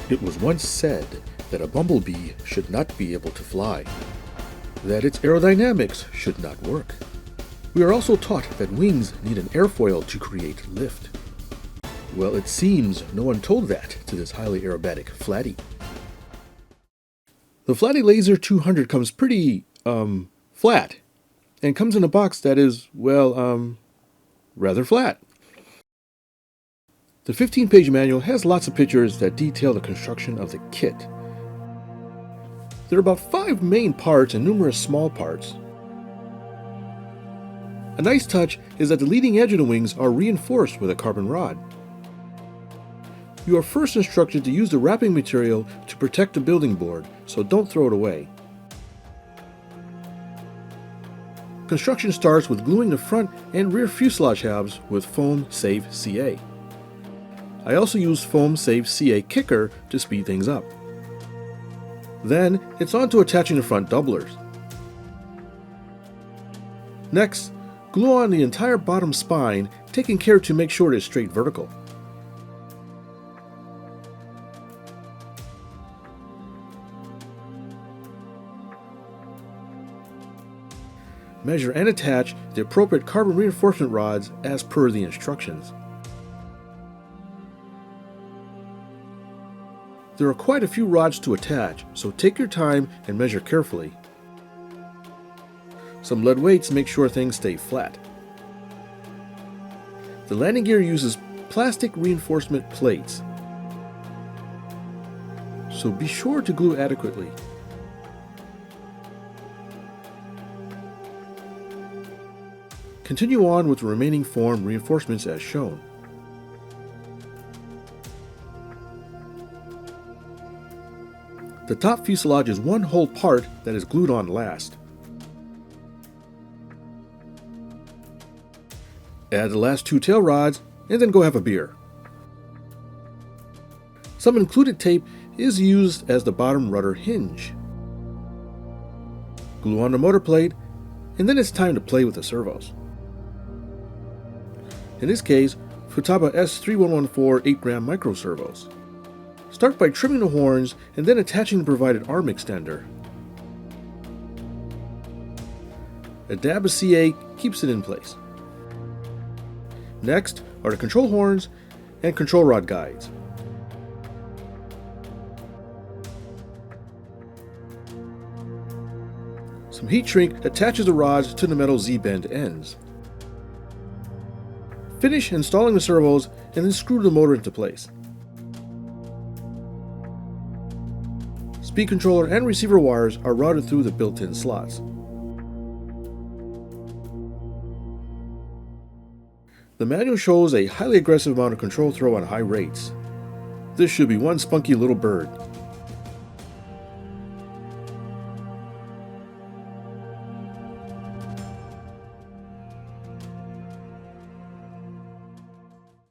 It was once said that a bumblebee should not be able to fly, that its aerodynamics should not work. We are also taught that wings need an airfoil to create lift. Well, it seems no one told that to this highly aerobatic Flatty. The Flatty Laser 200 comes pretty, flat, and comes in a box that is, well, rather flat. The 15-page manual has lots of pictures that detail the construction of the kit. There are about 5 main parts and numerous small parts. A nice touch is that the leading edge of the wings are reinforced with a carbon rod. You are first instructed to use the wrapping material to protect the building board, so don't throw it away. Construction starts with gluing the front and rear fuselage halves with Foam Save CA. I also use Foam Save CA Kicker to speed things up. Then, it's on to attaching the front doublers. Next, glue on the entire bottom spine, taking care to make sure it is straight vertical. Measure and attach the appropriate carbon reinforcement rods as per the instructions. There are quite a few rods to attach, so take your time and measure carefully. Some lead weights make sure things stay flat. The landing gear uses plastic reinforcement plates, so be sure to glue adequately. Continue on with the remaining form reinforcements as shown. The top fuselage is one whole part that is glued on last. Add the last 2 tail rods and then go have a beer. Some included tape is used as the bottom rudder hinge. Glue on the motor plate and then it's time to play with the servos. In this case, Futaba S3114 8-gram micro servos. Start by trimming the horns and then attaching the provided arm extender. A dab of CA keeps it in place. Next are the control horns and control rod guides. Some heat shrink attaches the rods to the metal Z-bend ends. Finish installing the servos and then screw the motor into place. Speed controller and receiver wires are routed through the built-in slots. The manual shows a highly aggressive amount of control throw on high rates. This should be one spunky little bird.